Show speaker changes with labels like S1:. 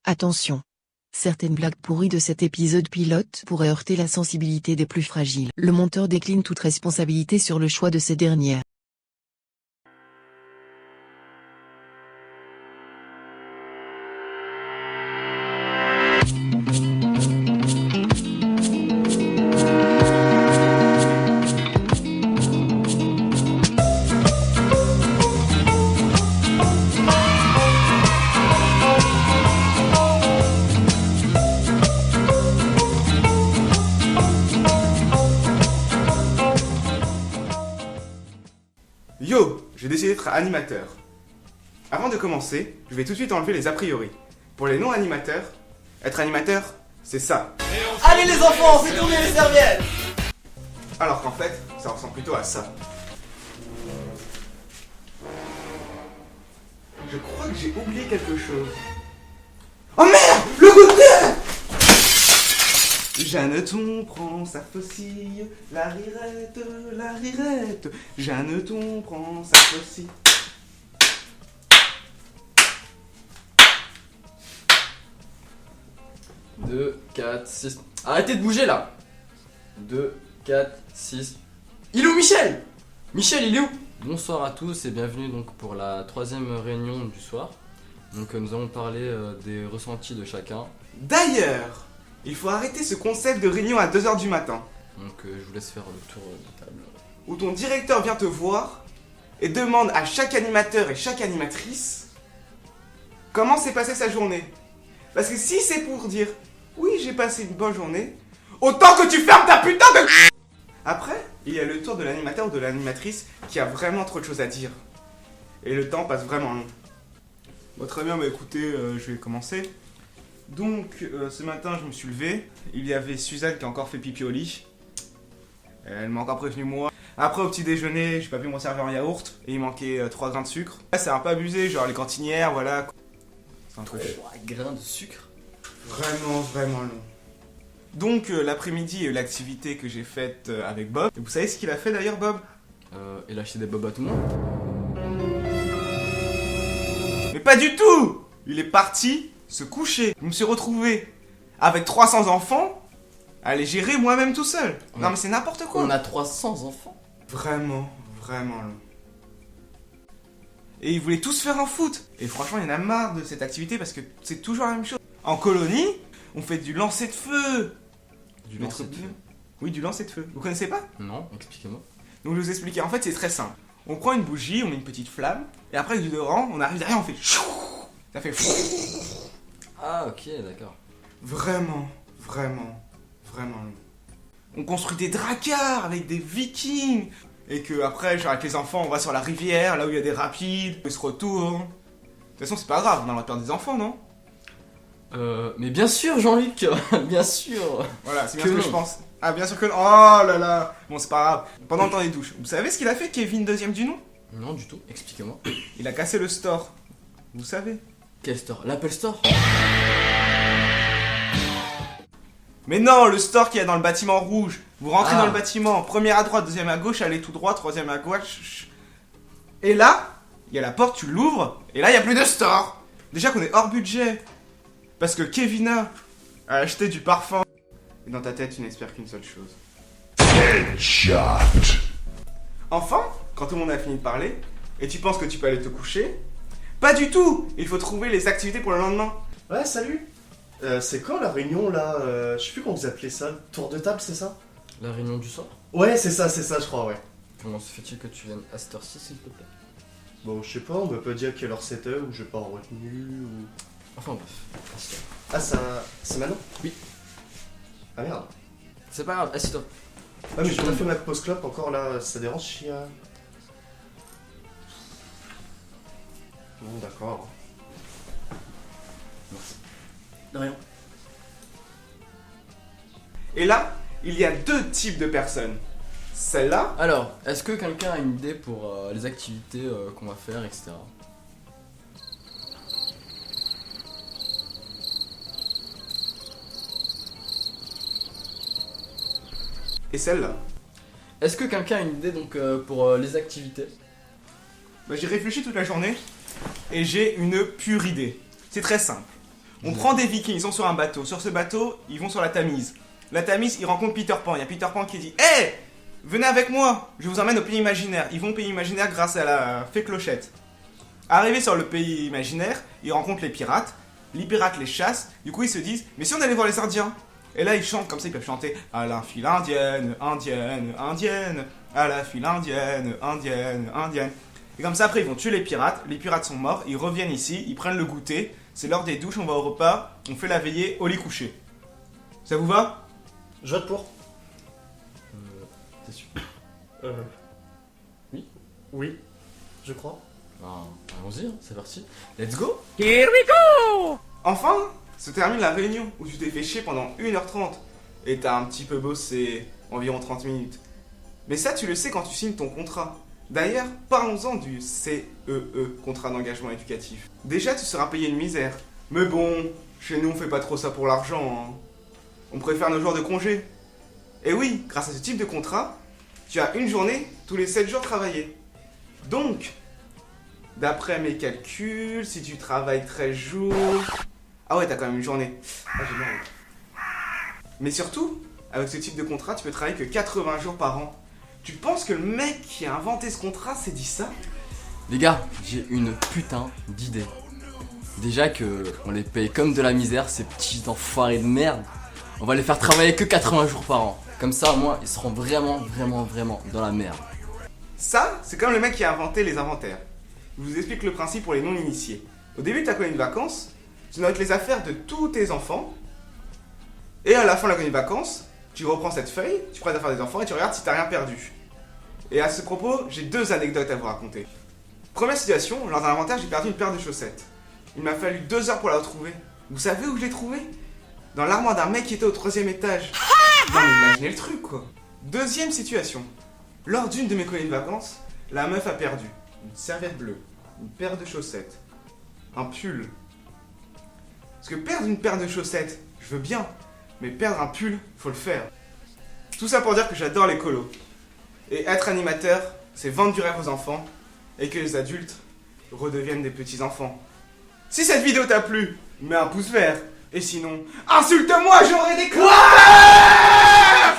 S1: Attention. Certaines blagues pourries de cet épisode pilote pourraient heurter la sensibilité des plus fragiles. Le monteur décline toute responsabilité sur le choix de ces dernières.
S2: Yo, j'ai décidé d'être animateur. Avant de commencer, je vais tout de suite enlever les a priori. Pour les non-animateurs, être animateur, c'est ça.
S3: Allez les enfants, faites tourner les serviettes.
S2: Alors qu'en fait, ça ressemble plutôt à ça. Je crois que j'ai oublié quelque chose. Oh merde, le goûter! Jeanneton prend sa faucille, la rirette. Jeanneton prend sa faucille.
S3: Deux, 4, 6. Arrêtez de bouger là. 2, 4, 6. Il est où Michel? Michel, il est où? Bonsoir à tous et bienvenue donc pour la 3e réunion du soir. Donc nous allons parler des ressentis de chacun.
S2: D'ailleurs, il faut arrêter ce concept de réunion à 2h du matin,
S3: Donc je vous laisse faire le tour de table.
S2: où ton directeur vient te voir et demande à chaque animateur et chaque animatrice comment s'est passée sa journée. Parce que si c'est pour dire oui, j'ai passé une bonne journée, autant que tu fermes ta putain de... Après, il y a le tour de l'animateur ou de l'animatrice qui a vraiment trop de choses à dire. Et le temps passe vraiment long. Bon, très bien, bah écoutez, je vais commencer. Donc, ce matin, je me suis levé. Il y avait Suzanne qui a encore fait pipi au lit. Elle m'a encore prévenu moi. Après, au petit déjeuner, j'ai pas pu m'en servir en yaourt. Et il manquait 3 grains de sucre. Là, c'est un peu abusé, genre les cantinières, voilà. C'est un truc
S3: 3 grains de sucre.
S2: vraiment long. Donc, l'après-midi, il y a eu l'activité que j'ai faite avec Bob. Et vous savez ce qu'il a fait d'ailleurs, Bob?
S3: Il a acheté des bobs à tout le monde.
S2: Mais pas du tout! Il est parti se coucher. Je me suis retrouvé avec 300 enfants à les gérer moi-même tout seul. Non mais c'est n'importe quoi.
S3: On a 300 enfants.
S2: Vraiment long. Et ils voulaient tous faire un foot. Et franchement, il y en a marre de cette activité parce que c'est toujours la même chose. En colonie, on fait du lancer de feu.
S3: Du lancer de feu.
S2: Oui, du lancer de feu. Vous connaissez pas?
S3: Non, expliquez-moi.
S2: Donc je vais vous expliquer. En fait, c'est très simple. On prend une bougie, on met une petite flamme, et après, du dedans, on arrive derrière, on fait chou. Ça fait fou.
S3: Ah ok, d'accord.
S2: Vraiment long. On construit des dracars avec des vikings. Et que après, genre avec les enfants, on va sur la rivière, là où il y a des rapides, ils se retournent. De toute façon, c'est pas grave, on a le droit de perdre des enfants, non?
S3: Mais bien sûr Jean-Luc, bien sûr.
S2: Voilà, c'est bien
S3: Que
S2: ce que
S3: non.
S2: je pense. Ah, bien sûr que non. Oh là là. Bon, c'est pas grave. Pendant le temps des douches, vous savez ce qu'il a fait, Kevin, deuxième du nom?
S3: Non du tout, expliquez-moi.
S2: Il a cassé le store. Vous savez?
S3: Quel store? L'Apple Store?
S2: Mais non, le store qu'il y a dans le bâtiment rouge. Vous rentrez
S3: Ah.
S2: dans le bâtiment, première à droite, deuxième à gauche, allez tout droit, troisième à gauche. Et là, il y a la porte, tu l'ouvres, et là, il n'y a plus de store. Déjà qu'on est hors budget. Parce que Kevina a acheté du parfum. Et dans ta tête, tu n'espères qu'une seule chose.
S4: Headshot.
S2: Enfin, quand tout le monde a fini de parler, et tu penses que tu peux aller te coucher, pas du tout. Il faut trouver les activités pour le lendemain.
S5: Ouais, salut. C'est quand la réunion là je sais plus comment vous appelez ça. Tour de table, c'est ça?
S3: La réunion du soir?
S5: Ouais, c'est ça, je crois, ouais.
S3: Comment se fait-il que tu viennes à cette heure-ci s'il te plaît?
S5: Bon, je sais pas, on m'a pas dit à quelle heure c'était, ou j'ai pas retenu, ou...
S3: Enfin bref, assieds-toi.
S5: Ah, ça... c'est maintenant?
S3: Oui.
S5: Ah merde.
S3: C'est pas grave, assieds-toi.
S5: Ah, mais j'ai pas fait ma pause clope encore là, ça dérange si... Bon, d'accord.
S3: Merci.
S5: De rien.
S2: Et là, il y a 2 types de personnes. Celle-là,
S3: Alors, est-ce que quelqu'un a une idée pour les activités qu'on va faire, etc.
S2: et celle-là.
S3: Est-ce que quelqu'un a une idée donc pour les activités?
S2: Bah, j'ai réfléchi toute la journée et j'ai une pure idée. C'est très simple. On prend des vikings, ils sont sur un bateau. Sur ce bateau, ils vont sur la Tamise. La Tamise, ils rencontrent Peter Pan. Il y a Peter Pan qui dit « Hé, venez avec moi, je vous emmène au pays imaginaire. » Ils vont au pays imaginaire grâce à la fée Clochette. Arrivés sur le pays imaginaire, ils rencontrent les pirates. Les pirates les chassent. Du coup, ils se disent « Mais si on allait voir les Indiens ?» Et là, ils chantent comme ça, ils peuvent chanter « À la file indienne, indienne, indienne, à la file indienne, indienne, indienne. » Et comme ça, après, ils vont tuer les pirates sont morts, ils reviennent ici, ils prennent le goûter, c'est l'heure des douches, on va au repas, on fait la veillée au lit couché. Ça vous va?
S5: Je vote pour.
S3: T'es sûr?
S5: Oui. Oui, je crois.
S3: Allons-y, c'est parti. Let's go.
S2: Enfin, se termine la réunion où tu t'es fait chier pendant 1h30 et t'as un petit peu bossé, environ 30 minutes. Mais ça, tu le sais quand tu signes ton contrat. D'ailleurs, parlons-en du CEE, contrat d'engagement éducatif. Déjà, tu seras payé une misère. Mais bon, chez nous, on fait pas trop ça pour l'argent. Hein. On préfère nos jours de congé. Et oui, grâce à ce type de contrat, tu as une journée tous les 7 jours travaillés. Donc, d'après mes calculs, si tu travailles 13 jours... Ah ouais, t'as quand même une journée. Ah, j'ai bien. Mais surtout, avec ce type de contrat, tu peux travailler que 80 jours par an. Tu penses que le mec qui a inventé ce contrat s'est dit ça?
S3: Les gars, j'ai une putain d'idée. Déjà que on les paye comme de la misère, ces petits enfoirés de merde. On va les faire travailler que 80 jours par an. Comme ça, au moins, ils seront vraiment dans la merde.
S2: Ça, c'est comme le mec qui a inventé les inventaires. Je vous explique le principe pour les non-initiés. Au début de ta colonie de vacances, tu notes les affaires de tous tes enfants. Et à la fin de la colonie de vacances, tu reprends cette feuille, tu prends les affaires des enfants et tu regardes si t'as rien perdu. Et à ce propos, j'ai 2 anecdotes à vous raconter. Première situation, lors d'un inventaire, j'ai perdu une paire de chaussettes. Il m'a fallu 2 heures pour la retrouver. Vous savez où je l'ai trouvée? Dans l'armoire d'un mec qui était au 3e étage. Non mais imaginez le truc quoi. Deuxième situation. Lors d'une de mes colonies de vacances, la meuf a perdu une serviette bleue, une paire de chaussettes, un pull. Parce que perdre une paire de chaussettes, je veux bien, mais perdre un pull, faut le faire. Tout ça pour dire que j'adore les colos. Et être animateur, c'est vendre du rêve aux enfants et que les adultes redeviennent des petits enfants. Si cette vidéo t'a plu, mets un pouce vert. Et sinon, insulte-moi, j'aurai des commentaires.